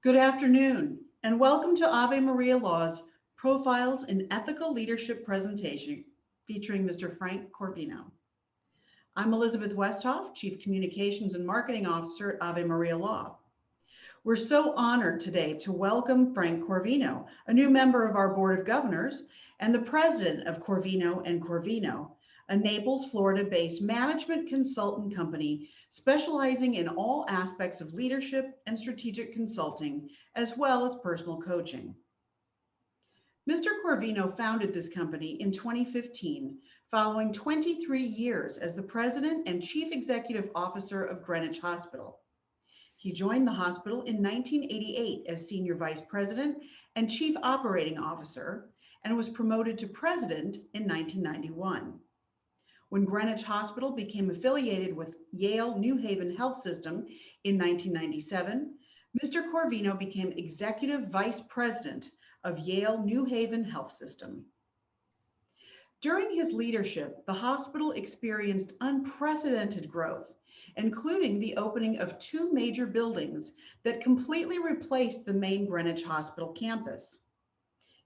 Good afternoon, and welcome to Ave Maria Law's Profiles in Ethical Leadership presentation featuring Mr. Frank Corvino. I'm Elizabeth Westhoff, Chief Communications and Marketing Officer at Ave Maria Law. We're so honored today to welcome Frank Corvino, a new member of our Board of Governors and the president of Corvino and Corvino, a Naples, Florida-based management consultant company specializing in all aspects of leadership and strategic consulting, as well as personal coaching. Mr. Corvino founded this company in 2015, following 23 years as the president and chief executive officer of Greenwich Hospital. He joined the hospital in 1988 as senior vice president and chief operating officer, and was promoted to president in 1991. When Greenwich Hospital became affiliated with Yale New Haven Health System in 1997, Mr. Corvino became executive vice president of Yale New Haven Health System. During his leadership, the hospital experienced unprecedented growth, including the opening of two major buildings that completely replaced the main Greenwich Hospital campus.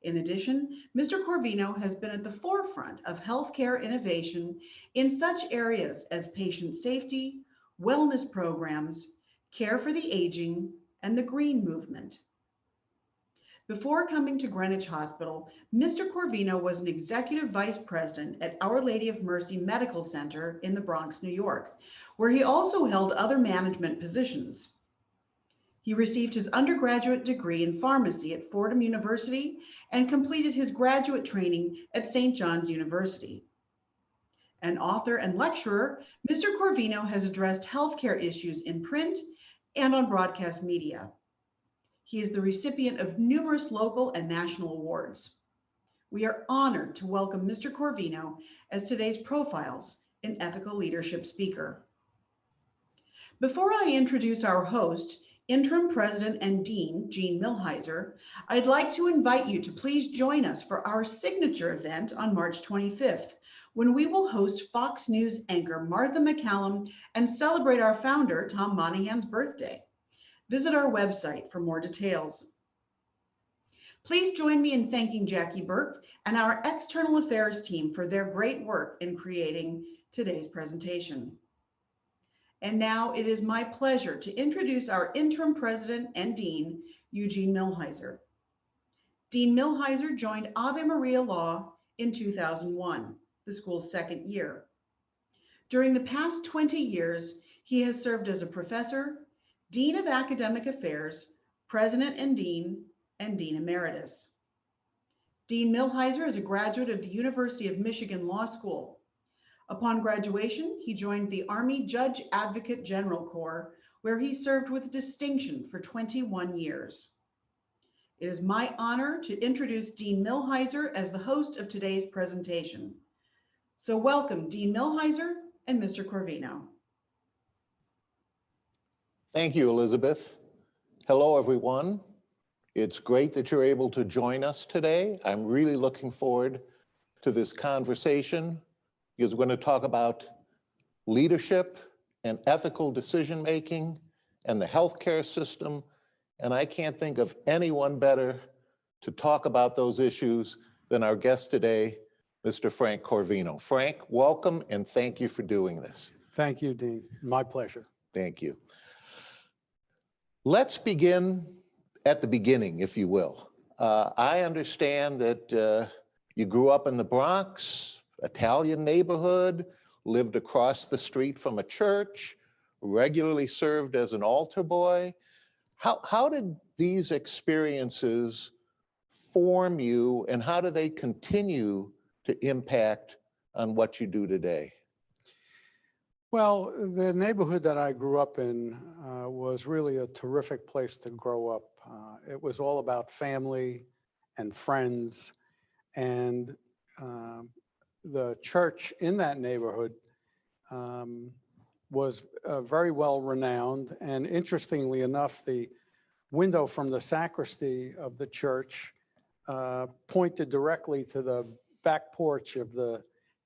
In addition, Mr. Corvino has been at the forefront of healthcare innovation in such areas as patient safety, wellness programs, care for the aging, and the green movement. Before coming to Greenwich Hospital, Mr. Corvino was an executive vice president at Our Lady of Mercy Medical Center in the Bronx, New York, where he also held other management positions. He received his undergraduate degree in pharmacy at Fordham University and completed his graduate training at St. John's University. An author and lecturer, Mr. Corvino has addressed healthcare issues in print and on broadcast media. He is the recipient of numerous local and national awards. We are honored to welcome Mr. Corvino as today's Profiles in Ethical Leadership speaker. Before I introduce our host, Interim President and Dean, Eugene Millhiser, I'd like to invite you to please join us for our signature event on March 25th, when we will host Fox News anchor Martha McCallum and celebrate our founder, Tom Monahan's birthday. Visit our website for more details. Please join me in thanking Jackie Burke and our external affairs team for their great work in creating today's presentation. And now it is my pleasure to introduce our interim president and dean, Eugene Millhiser. Dean Millhiser joined Ave Maria Law in 2001, the school's second year. During the past 20 years, he has served as a professor, dean of academic affairs, president and dean emeritus. Dean Millhiser is a graduate of the University of Michigan Law School. Upon graduation, he joined the Army Judge Advocate General Corps, where he served with distinction for 21 years. It is my honor to introduce Dean Millhiser as the host of today's presentation. So welcome, Dean Millhiser and Mr. Corvino. Thank you, Elizabeth. Hello, everyone. It's great that you're able to join us today. I'm really looking forward to this conversation because we're going to talk about leadership and ethical decision-making and the healthcare system. And I can't think of anyone better to talk about those issues than our guest today, Mr. Frank Corvino. Frank, welcome and thank you for doing this. Thank you, Dean. My pleasure. Thank you. Let's begin at the beginning, if you will. I understand that you grew up in the Bronx, Italian neighborhood, lived across the street from a church, regularly served as an altar boy. How did these experiences form you, and how do they continue to impact on what you do today? Well, the neighborhood that I grew up in was really a terrific place to grow up. It was all about family and friends, and the church in that neighborhood was very well renowned. And interestingly enough, the window from the sacristy of the church pointed directly to the back porch of the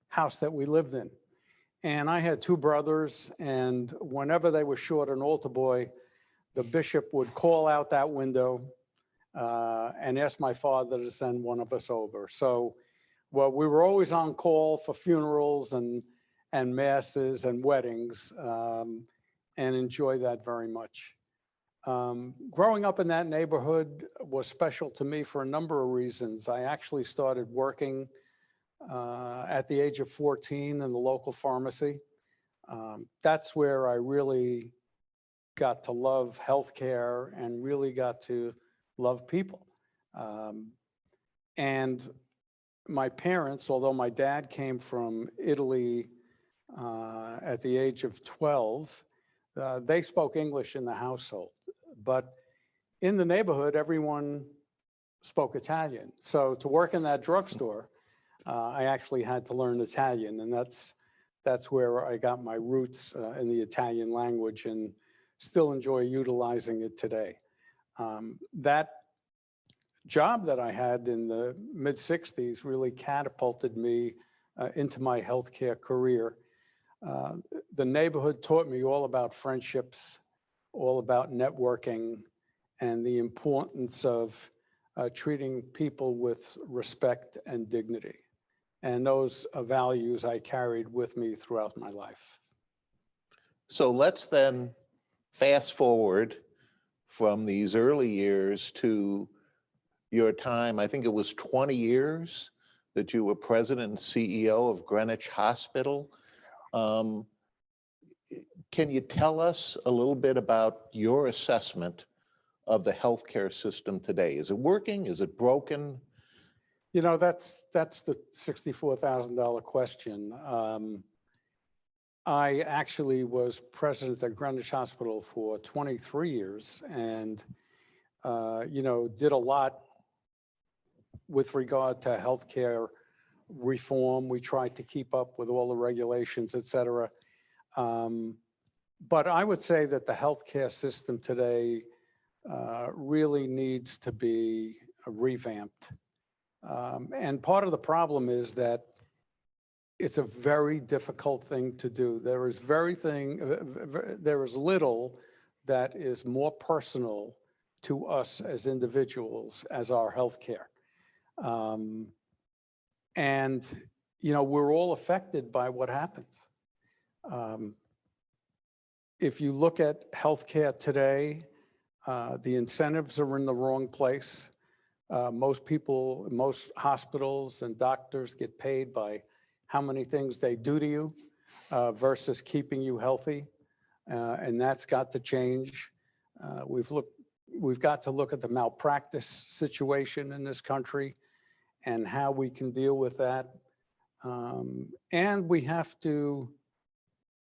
house that we lived in. And I had two brothers, and whenever they were short an altar boy, the bishop would call out that window and ask my father to send one of us over. So, well, we were always on call for funerals and masses and weddings, and enjoy that very much. Growing up in that neighborhood was special to me for a number of reasons. I actually started working at the age of 14 in the local pharmacy. That's where I really got to love healthcare and really got to love people. And my parents, although my dad came from Italy at the age of 12, they spoke English in the household. But in the neighborhood, everyone spoke Italian. So to work in that drugstore, I actually had to learn Italian, and that's where I got my roots in the Italian language, and still enjoy utilizing it today. That job that I had in the mid-60s really catapulted me into my healthcare career. The neighborhood taught me all about friendships, all about networking, and the importance of treating people with respect and dignity. And those values I carried with me throughout my life. So let's then fast forward from these early years to your time. I think it was 20 years that you were president and CEO of Greenwich Hospital. Can you tell us a little bit about your assessment of the healthcare system today? Is it working? Is it broken? You know, that's the $64,000 question. I actually was president at Greenwich Hospital for 23 years and, you know, did a lot with regard to healthcare reform. We tried to keep up with all the regulations, et cetera. But I would say that the healthcare system today really needs to be revamped. And part of the problem is that it's a very difficult thing to do. There is little that is more personal to us as individuals as our healthcare. And, you know, we're all affected by what happens. If you look at healthcare today, the incentives are in the wrong place. Most hospitals and doctors get paid by how many things they do to you versus keeping you healthy. And that's got to change. We've got to look at the malpractice situation in this country and how we can deal with that. And we have to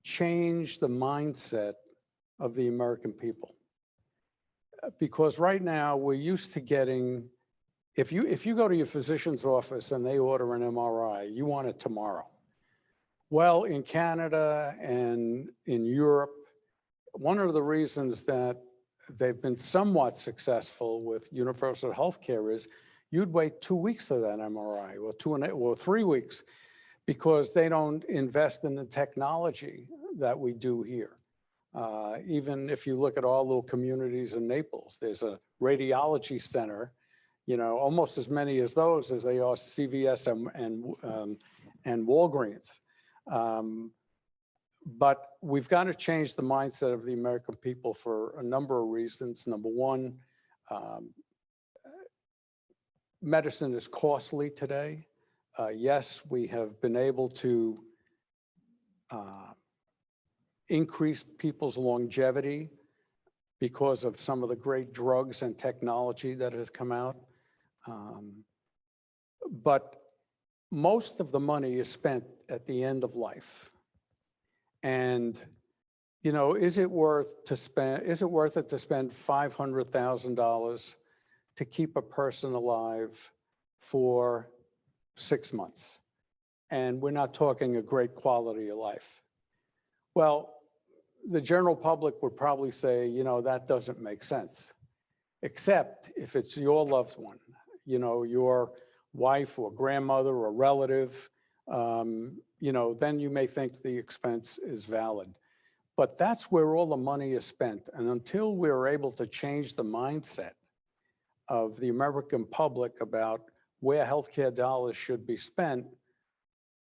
change the mindset of the American people. Because right now we're used to getting, if you go to your physician's office and they order an MRI, you want it tomorrow. Well, in Canada and in Europe, one of the reasons that they've been somewhat successful with universal healthcare is you'd wait 2 weeks for that MRI or 3 weeks because they don't invest in the technology that we do here. Even if you look at all little communities in Naples, there's a radiology center, you know, almost as many as those as they are CVS and Walgreens. But we've got to change the mindset of the American people for a number of reasons. Number one, medicine is costly today. Yes, we have been able to increase people's longevity because of some of the great drugs and technology that has come out. But most of the money is spent at the end of life. And, you know, is it worth it to spend $500,000 to keep a person alive for 6 months? And we're not talking a great quality of life. Well, the general public would probably say, you know, that doesn't make sense, except if it's your loved one, you know, your wife or grandmother or relative, you know, then you may think the expense is valid. But that's where all the money is spent. And until we're able to change the mindset of the American public about where healthcare dollars should be spent,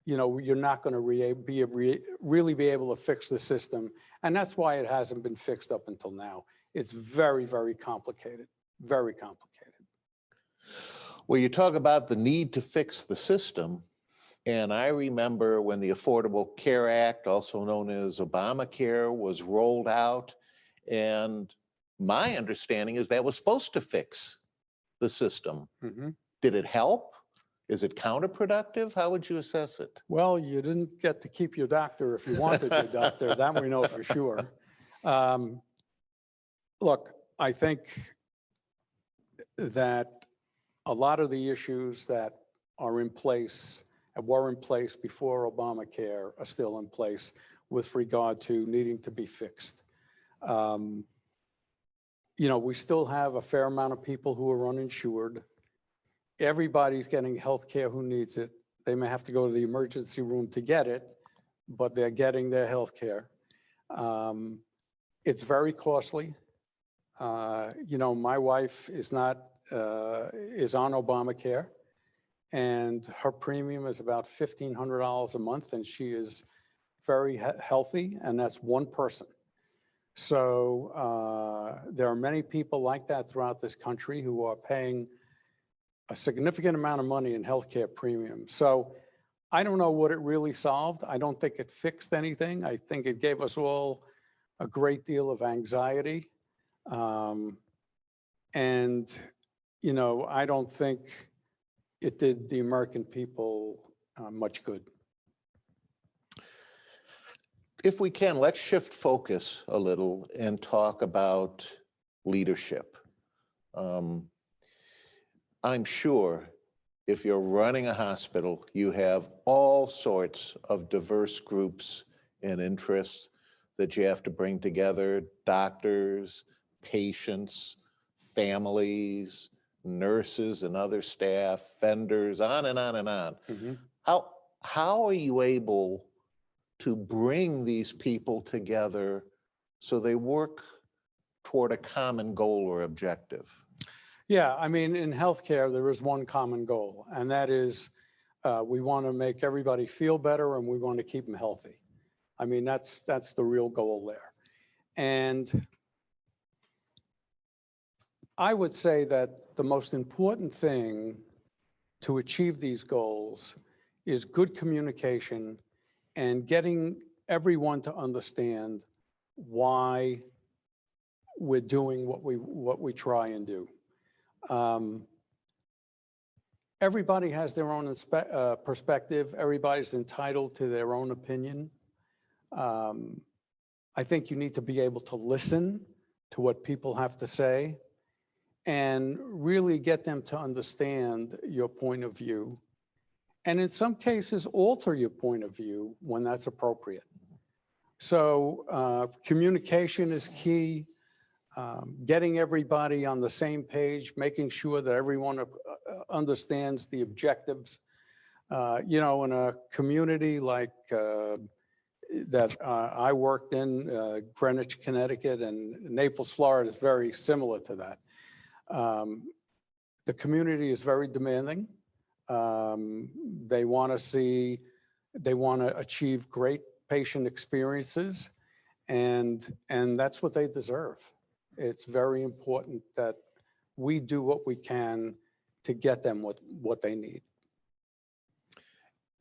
you know, you're not going to really be able to fix the system. And that's why it hasn't been fixed up until now. It's very, very complicated, very complicated. Well, you talk about the need to fix the system. And I remember when the Affordable Care Act, also known as Obamacare, was rolled out. And my understanding is that was supposed to fix the system. Mm-hmm. Did it help? Is it counterproductive? How would you assess it? Well, you didn't get to keep your doctor if you wanted your doctor. That we know for sure. Look, I think that a lot of the issues that are in place and were in place before Obamacare are still in place with regard to needing to be fixed. You know, we still have a fair amount of people who are uninsured. Everybody's getting health care who needs it. They may have to go to the emergency room to get it, but they're getting their health care. It's very costly. You know, my wife is on Obamacare, and her premium is about $1,500 a month, and she is very healthy, and that's one person. So there are many people like that throughout this country who are paying a significant amount of money in healthcare premiums. So I don't know what it really solved. I don't think it fixed anything. I think it gave us all a great deal of anxiety. And, you know, I don't think it did the American people much good. If we can, let's shift focus a little and talk about leadership. I'm sure if you're running a hospital, you have all sorts of diverse groups and interests that you have to bring together: doctors, patients, families, nurses and other staff, vendors, on and on and on. Mm-hmm. How are you able to bring these people together so they work toward a common goal or objective? Yeah, I mean, in healthcare, there is one common goal, and that is we want to make everybody feel better and we want to keep them healthy. I mean, that's the real goal there. And I would say that the most important thing to achieve these goals is good communication and getting everyone to understand why we're doing what we try and do. Everybody has their own perspective. Everybody's entitled to their own opinion. I think you need to be able to listen to what people have to say and really get them to understand your point of view. And in some cases, alter your point of view when that's appropriate. So communication is key. Getting everybody on the same page, making sure that everyone understands the objectives. You know, in a community like that I worked in, Greenwich, Connecticut, and Naples, Florida is very similar to that. The community is very demanding. They want to achieve great patient experiences, and that's what they deserve. It's very important that we do what we can to get them what they need.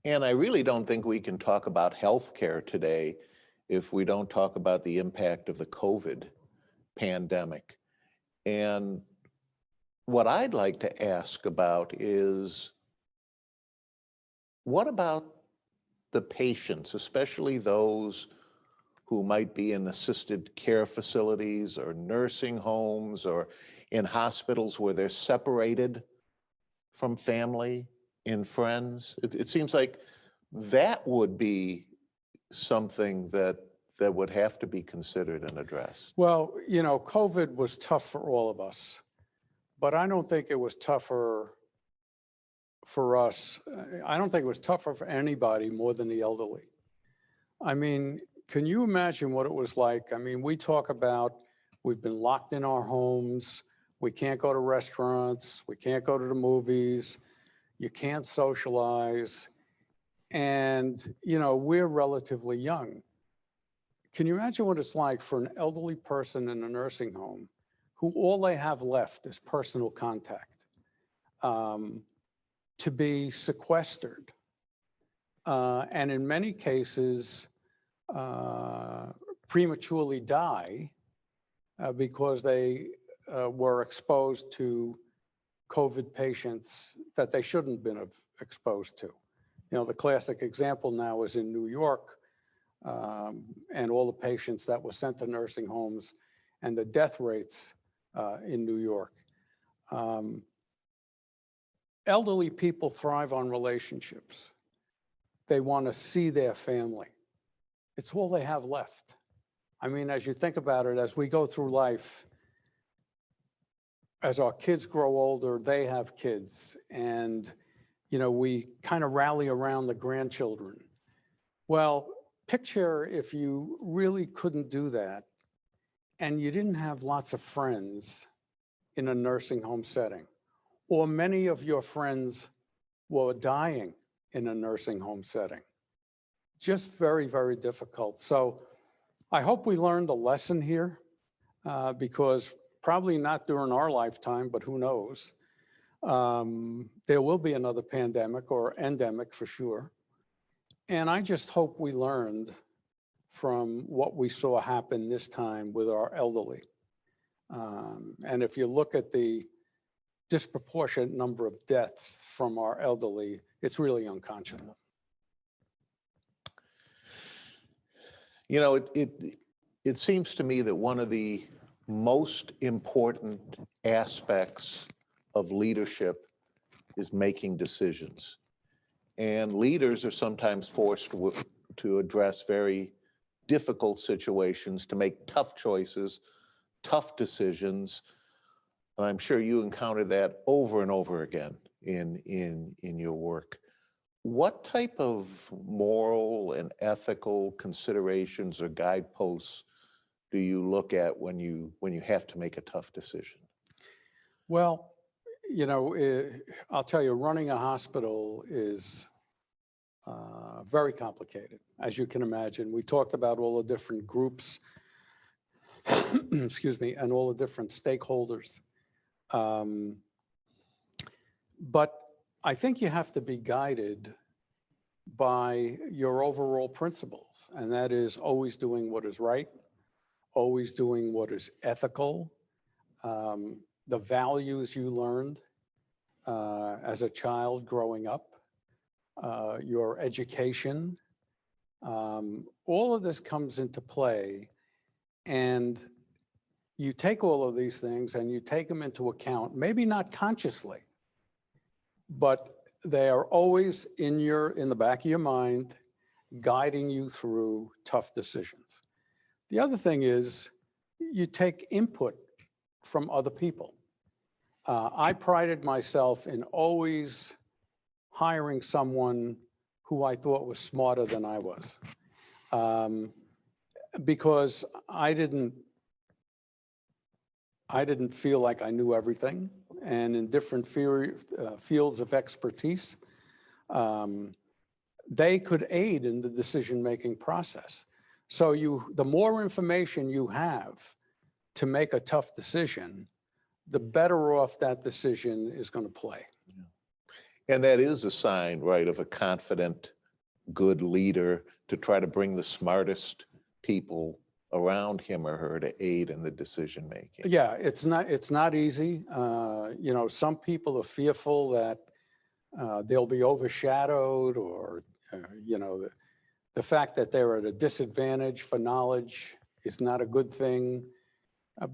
And I really don't think we can talk about healthcare today if we don't talk about the impact of the COVID pandemic. And what I'd like to ask about is, what about the patients, especially those who might be in assisted care facilities or nursing homes or in hospitals where they're separated from family and friends? It seems like that would be something that would have to be considered and addressed. Well, you know, COVID was tough for all of us, but I don't think it was tougher for us. I don't think it was tougher for anybody more than the elderly. I mean, can you imagine what it was like? I mean, we talk about we've been locked in our homes. We can't go to restaurants. We can't go to the movies. You can't socialize. And, you know, we're relatively young. Can you imagine what it's like for an elderly person in a nursing home who all they have left is personal contact, to be sequestered, and in many cases, prematurely die because they were exposed to COVID patients that they shouldn't have been exposed to. You know, the classic example now is in New York, and all the patients that were sent to nursing homes and the death rates in New York. Elderly people thrive on relationships. They want to see their family. It's all they have left. I mean, as you think about it, as we go through life, as our kids grow older, they have kids, and you know, we kind of rally around the grandchildren. Well, picture if you really couldn't do that and you didn't have lots of friends in a nursing home setting, or many of your friends were dying in a nursing home setting. Just very, very difficult. So I hope we learned a lesson here, because probably not during our lifetime, but who knows? There will be another pandemic or endemic for sure. And I just hope we learned from what we saw happen this time with our elderly. And if you look at the disproportionate number of deaths from our elderly, it's really unconscionable. You know, it seems to me that one of the most important aspects of leadership is making decisions. And leaders are sometimes forced to address very difficult situations, to make tough choices, tough decisions. And I'm sure you encounter that over and over again in your work. What type of moral and ethical considerations or guideposts do you look at when you have to make a tough decision? Well, you know, I'll tell you, running a hospital is very complicated, as you can imagine. We talked about all the different groups, excuse me, and all the different stakeholders. But I think you have to be guided by your overall principles, and that is always doing what is right, always doing what is ethical, the values you learned as a child growing up, your education, all of this comes into play, and you take all of these things and you take them into account, maybe not consciously, but they are always in the back of your mind, guiding you through tough decisions. The other thing is you take input from other people. I prided myself in always hiring someone who I thought was smarter than I was, because I didn't feel like I knew everything, and in different fields of expertise, they could aid in the decision-making process. So the more information you have to make a tough decision, the better off that decision is going to play. Yeah. And that is a sign, right, of a confident, good leader to try to bring the smartest people around him or her to aid in the decision making. Yeah, it's not easy. You know, some people are fearful that they'll be overshadowed, or you know, the fact that they're at a disadvantage for knowledge is not a good thing.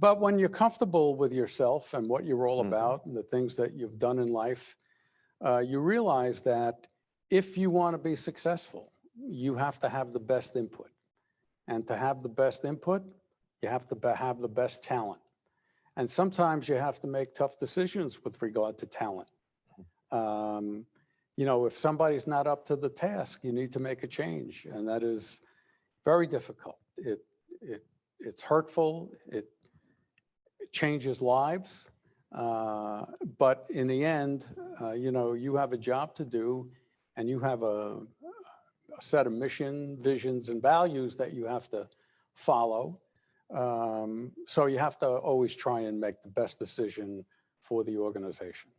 But when you're comfortable with yourself and what you're all about and the things that you've done in life, you realize that if you want to be successful, you have to have the best input. And to have the best input, you have to have the best talent. And sometimes you have to make tough decisions with regard to talent. You know, if somebody's not up to the task, you need to make a change. And that is very difficult. It's hurtful. It changes lives. But in the end, you know, you have a job to do, and you have a set of mission, visions, and values that you have to follow. So you have to always try and make the best decision for the organization.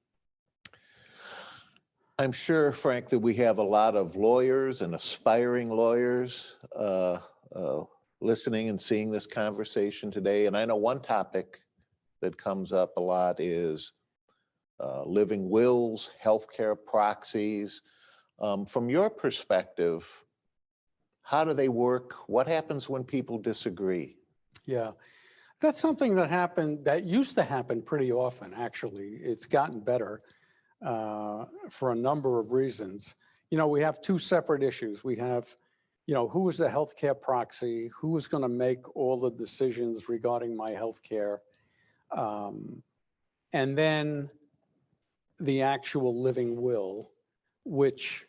I'm sure, Frank, that we have a lot of lawyers and aspiring lawyers listening and seeing this conversation today. And I know one topic that comes up a lot is living wills, healthcare proxies. From your perspective, how do they work? What happens when people disagree? Yeah, that's something that used to happen pretty often, actually. It's gotten better for a number of reasons. You know, we have two separate issues. We have, you know, who is the healthcare proxy? Who is going to make all the decisions regarding my healthcare? And then the actual living will, which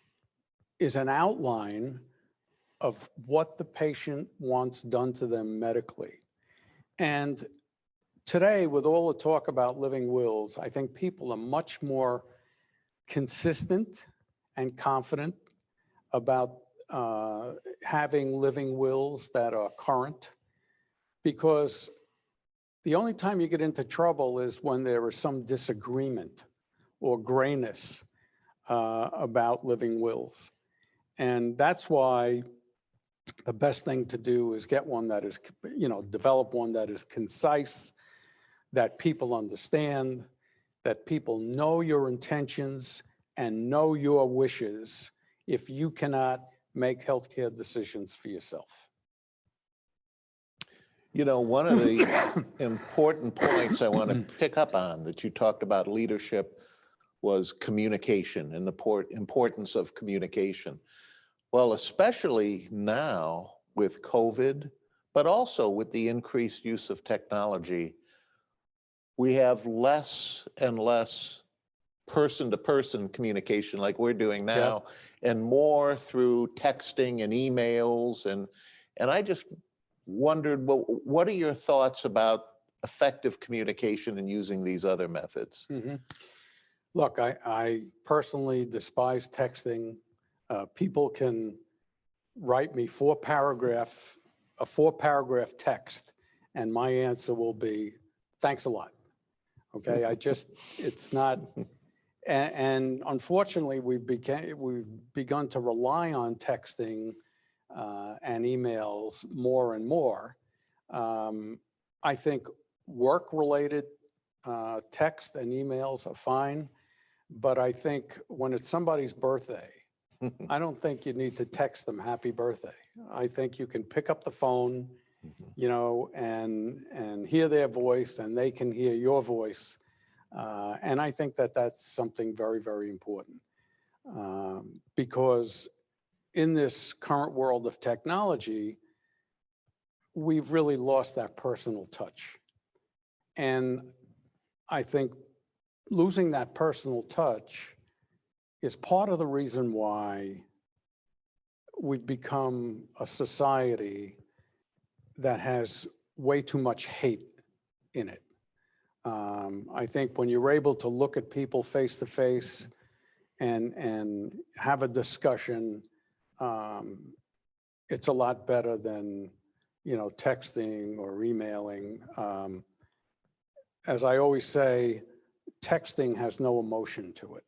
is an outline of what the patient wants done to them medically. And today, with all the talk about living wills, I think people are much more consistent and confident about having living wills that are current, because the only time you get into trouble is when there is some disagreement or grayness about living wills. And that's why the best thing to do is get one that is, you know, develop one that is concise, that people understand, that people know your intentions and know your wishes if you cannot make healthcare decisions for yourself. You know, one of the important points I want to pick up on that you talked about leadership was communication and the importance of communication. Well, especially now with COVID, but also with the increased use of technology, we have less and less person-to-person communication like we're doing now, and more through texting and emails. And I just wondered, well, what are your thoughts about effective communication and using these other methods? Mm-hmm. Look, I personally despise texting. People can write me a 4-paragraph text, and my answer will be, thanks a lot. Okay, it's not, and unfortunately, we've begun to rely on texting and emails more and more. I think work-related text and emails are fine, but I think when it's somebody's birthday, I don't think you need to text them happy birthday. I think you can pick up the phone, you know, and hear their voice, and they can hear your voice. And I think that that's something very, very important, because in this current world of technology, we've really lost that personal touch. And I think losing that personal touch is part of the reason why we've become a society that has way too much hate in it. I think when you're able to look at people face to face and have a discussion, it's a lot better than, you know, texting or emailing. As I always say, texting has no emotion to it.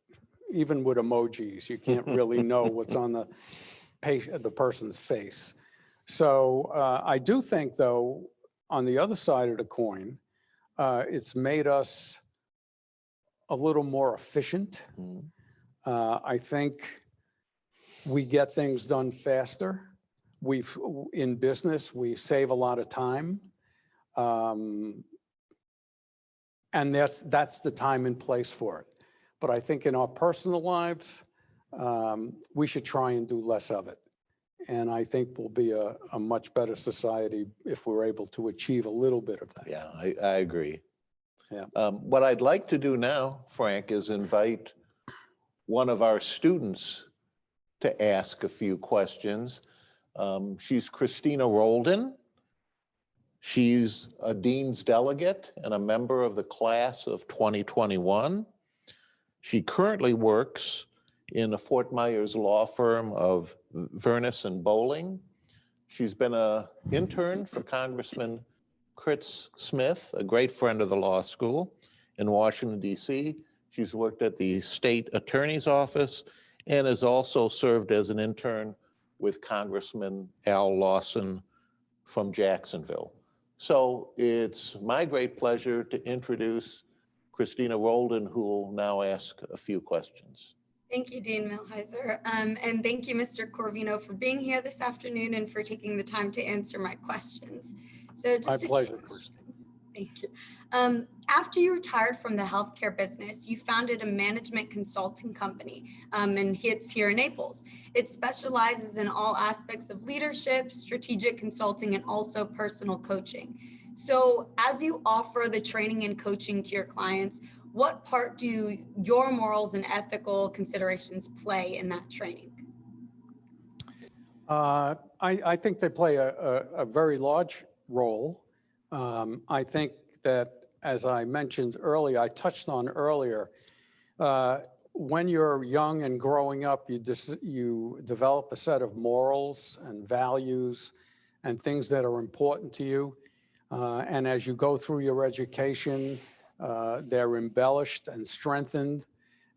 Even with emojis, you can't really know what's on the person's face. So I do think, though, on the other side of the coin, it's made us a little more efficient. I think we get things done faster. In business, we save a lot of time. And that's the time and place for it. But I think in our personal lives, we should try and do less of it. And I think we'll be a much better society if we're able to achieve a little bit of that. Yeah, I agree. Yeah. What I'd like to do now, Frank, is invite one of our students to ask a few questions. She's Christina Roldan. She's a Dean's Delegate and a member of the class of 2021. She currently works in the Fort Myers law firm of Vernus and Bowling. She's been an intern for Congressman Chris Smith, a great friend of the law school in Washington, D.C. She's worked at the state attorney's office and has also served as an intern with Congressman Al Lawson from Jacksonville. So it's my great pleasure to introduce Christina Roldan, who will now ask a few questions. Thank you, Dean Millhiser. And thank you, Mr. Corvino, for being here this afternoon and for taking the time to answer my questions. So just My pleasure. Thank you. After you retired from the healthcare business, you founded a management consulting company, and it's here in Naples. It specializes in all aspects of leadership, strategic consulting, and also personal coaching. So as you offer the training and coaching to your clients, what part do your morals and ethical considerations play in that training? I think they play a very large role. I think that, as I mentioned earlier, I touched on earlier, when you're young and growing up, you develop a set of morals and values and things that are important to you. And as you go through your education, they're embellished and strengthened.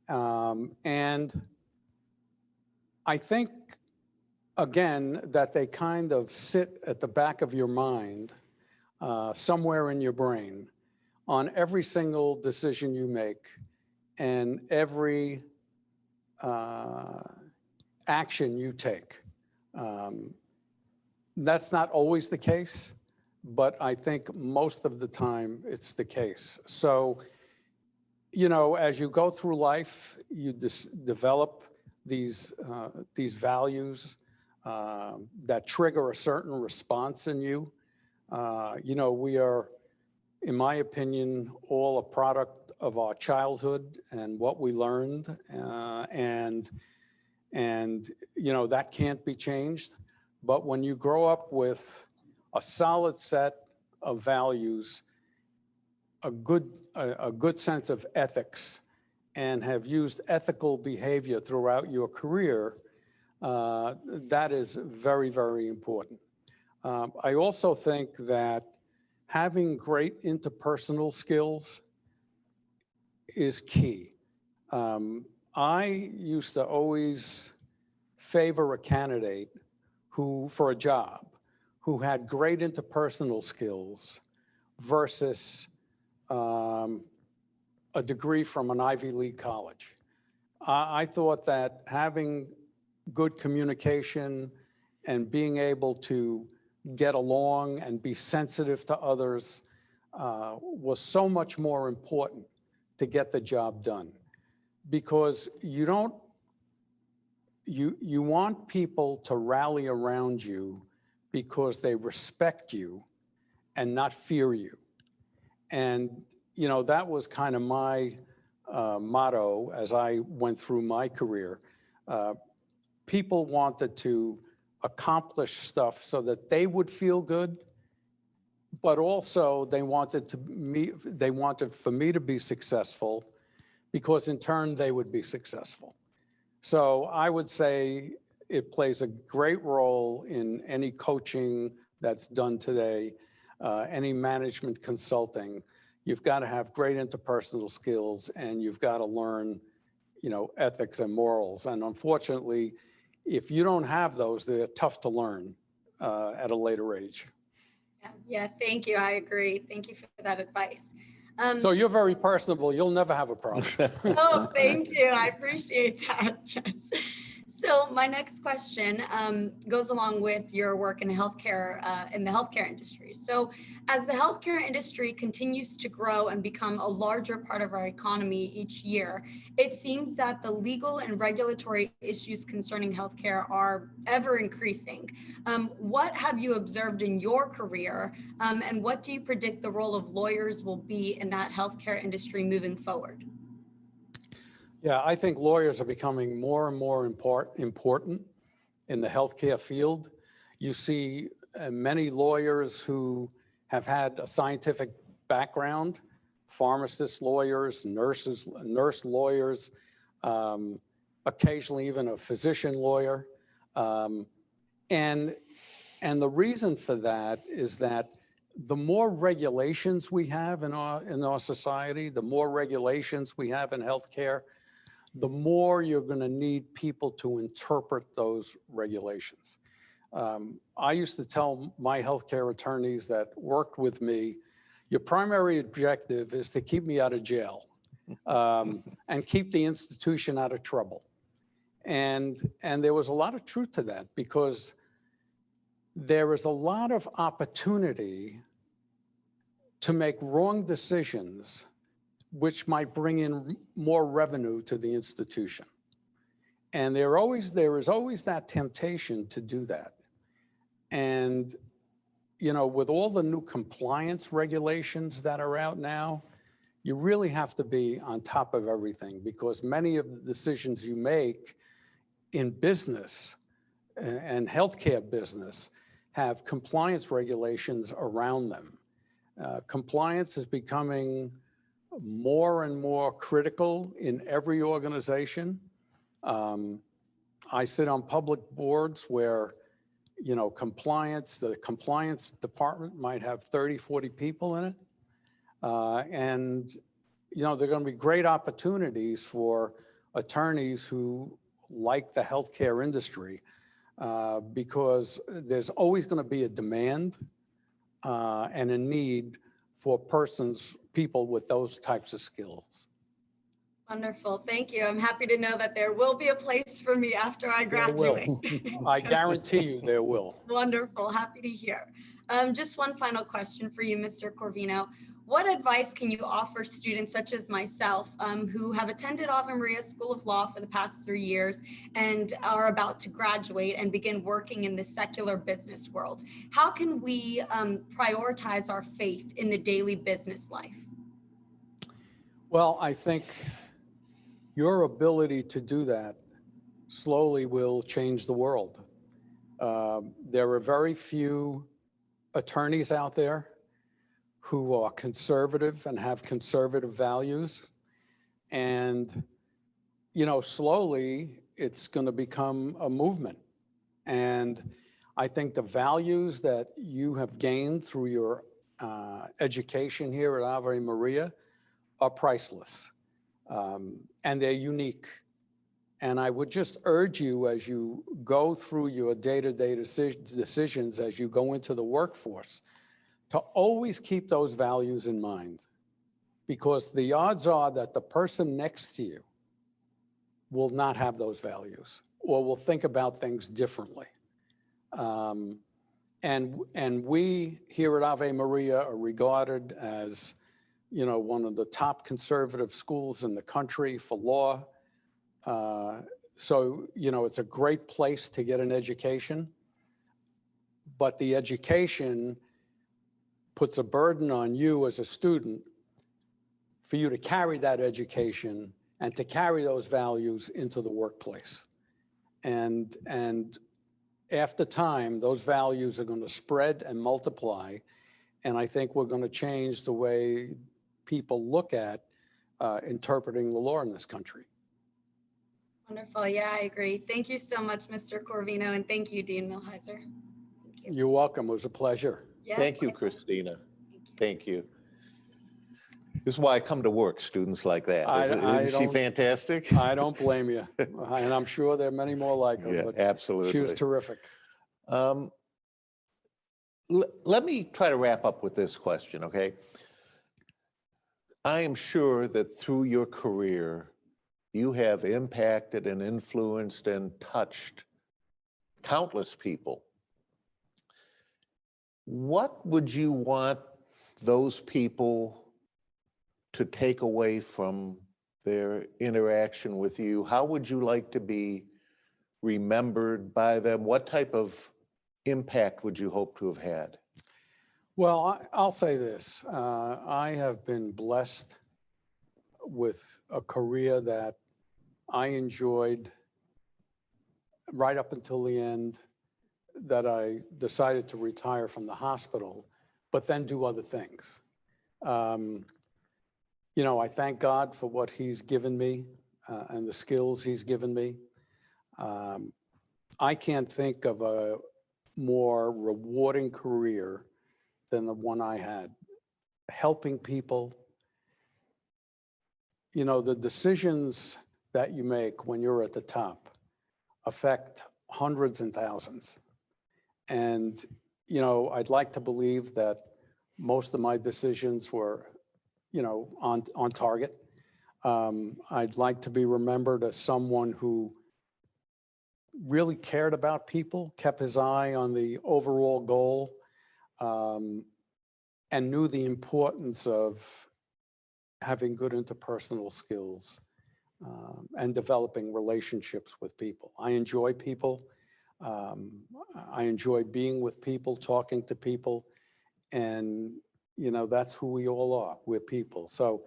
And I think, again, that they kind of sit at the back of your mind, somewhere in your brain, on every single decision you make and every action you take. That's not always the case, but I think most of the time it's the case. So, you know, as you go through life, you develop these values that trigger a certain response in you. You know, we are, in my opinion, all a product of our childhood and what we learned, and you know, that can't be changed. But when you grow up with a solid set of values, a good sense of ethics, and have used ethical behavior throughout your career, that is very, very important. I also think that having great interpersonal skills is key. I used to always favor a candidate who, for a job, who had great interpersonal skills versus a degree from an Ivy League college. I thought that having good communication and being able to get along and be sensitive to others was so much more important to get the job done, because you want people to rally around you because they respect you and not fear you. And, you know, that was kind of my motto as I went through my career. People wanted to accomplish stuff so that they would feel good, but also they wanted for me to be successful, because in turn they would be successful. So I would say it plays a great role in any coaching that's done today, any management consulting. You've got to have great interpersonal skills, and you've got to learn, you know, ethics and morals. And unfortunately, if you don't have those, they're tough to learn at a later age. Yeah, thank you. I agree. Thank you for that advice. So you're very personable. You'll never have a problem. Oh, thank you. I appreciate that. Yes. So my next question goes along with your work in healthcare, in the healthcare industry. So as the healthcare industry continues to grow and become a larger part of our economy each year, it seems that the legal and regulatory issues concerning healthcare are ever increasing. What have you observed in your career, and what do you predict the role of lawyers will be in that healthcare industry moving forward? Yeah, I think lawyers are becoming more and more important in the healthcare field. You see many lawyers who have had a scientific background, pharmacists, lawyers, nurse lawyers, occasionally even a physician lawyer. And the reason for that is that the more regulations we have in our society, the more regulations we have in healthcare, the more you're going to need people to interpret those regulations. I used to tell my healthcare attorneys that worked with me, your primary objective is to keep me out of jail and keep the institution out of trouble. And there was a lot of truth to that, because there is a lot of opportunity to make wrong decisions, which might bring in more revenue to the institution. And there is always that temptation to do that. And, you know, with all the new compliance regulations that are out now, you really have to be on top of everything, because many of the decisions you make in business and healthcare business have compliance regulations around them. Compliance is becoming more and more critical in every organization. I sit on public boards where, you know, the compliance department might have 30, 40 people in it. And, you know, there are going to be great opportunities for attorneys who like the healthcare industry, because there's always going to be a demand and a need for people with those types of skills. Wonderful, thank you. I'm happy to know that there will be a place for me after I graduate. I guarantee you there will. Wonderful, happy to hear. Just one final question for you, Mr. Corvino. What advice can you offer students such as myself who have attended Ave Maria School of Law for the past 3 years and are about to graduate and begin working in the secular business world? How can we prioritize our faith in the daily business life? Well, I think your ability to do that slowly will change the world. There are very few attorneys out there who are conservative and have conservative values. And, you know, slowly it's going to become a movement. And I think the values that you have gained through your education here at Ave Maria are priceless, and they're unique. And I would just urge you, as you go through your day-to-day decisions, as you go into the workforce, to always keep those values in mind, because the odds are that the person next to you will not have those values or will think about things differently. And we here at Ave Maria are regarded as, you know, one of the top conservative schools in the country for law. So, you know, it's a great place to get an education, but the education puts a burden on you as a student for you to carry that education and to carry those values into the workplace. And after time, those values are going to spread and multiply. And I think we're going to change the way people look at interpreting the law in this country. Wonderful. Yeah, I agree. Thank you so much, Mr. Corvino, and thank you, Dean Millhiser. Thank you. You're welcome. It was a pleasure. Yes, Thank you, likewise. Christina. Thank you. Thank you. This is why I come to work, students like that. Isn't she fantastic? I don't blame you. And I'm sure there are many more like her, Yeah, but absolutely. she was terrific. Let me try to wrap up with this question, okay? I am sure that through your career, you have impacted and influenced and touched countless people. What would you want those people to take away from their interaction with you? How would you like to be remembered by them? What type of impact would you hope to have had? Well, I'll say this. I have been blessed with a career that I enjoyed right up until the end. that I decided to retire from the hospital, but then do other things. You know, I thank God for what he's given me and the skills he's given me. I can't think of a more rewarding career than the one I had. Helping people. You know, the decisions that you make when you're at the top affect hundreds and thousands. And, you know, I'd like to believe that most of my decisions were, you know, on target. I'd like to be remembered as someone who really cared about people, kept his eye on the overall goal, and knew the importance of having good interpersonal skills and developing relationships with people. I enjoy people. I enjoy being with people, talking to people, and you know, that's who we all are. We're people. So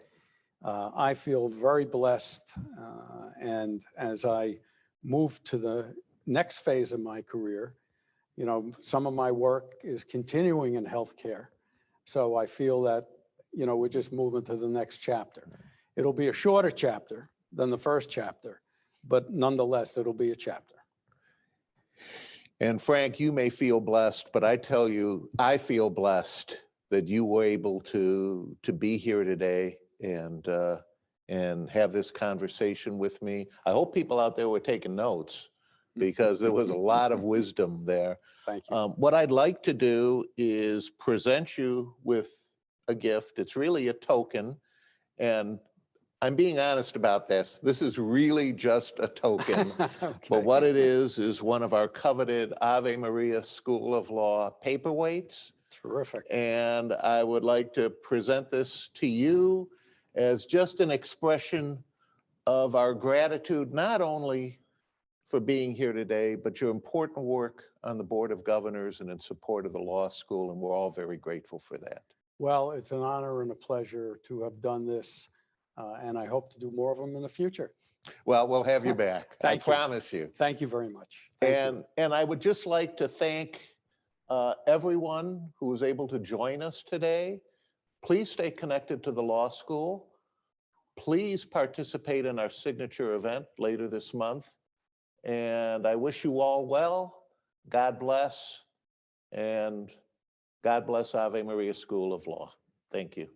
I feel very blessed, and as I move to the next phase of my career, you know, some of my work is continuing in healthcare. So I feel that, you know, we're just moving to the next chapter. It'll be a shorter chapter than the first chapter, but nonetheless, it'll be a chapter. And Frank, you may feel blessed, but I tell you, I feel blessed that you were able to be here today and have this conversation with me. I hope people out there were taking notes because there was a lot of wisdom there. Thank you. What I'd like to do is present you with a gift. It's really a token, and I'm being honest about this. This is really just a token. Okay. But what it is one of our coveted Ave Maria School of Law paperweights. Terrific. And I would like to present this to you as just an expression of our gratitude, not only for being here today, but your important work on the Board of Governors and in support of the law school. And we're all very grateful for that. Well, it's an honor and a pleasure to have done this, and I hope to do more of them in the future. Well, we'll have you back. I Thank you. promise you. Thank you very much. Thank you. And I would just like to thank everyone who was able to join us today. Please stay connected to the law school. Please participate in our signature event later this month. And I wish you all well. God bless. And God bless Ave Maria School of Law. Thank you.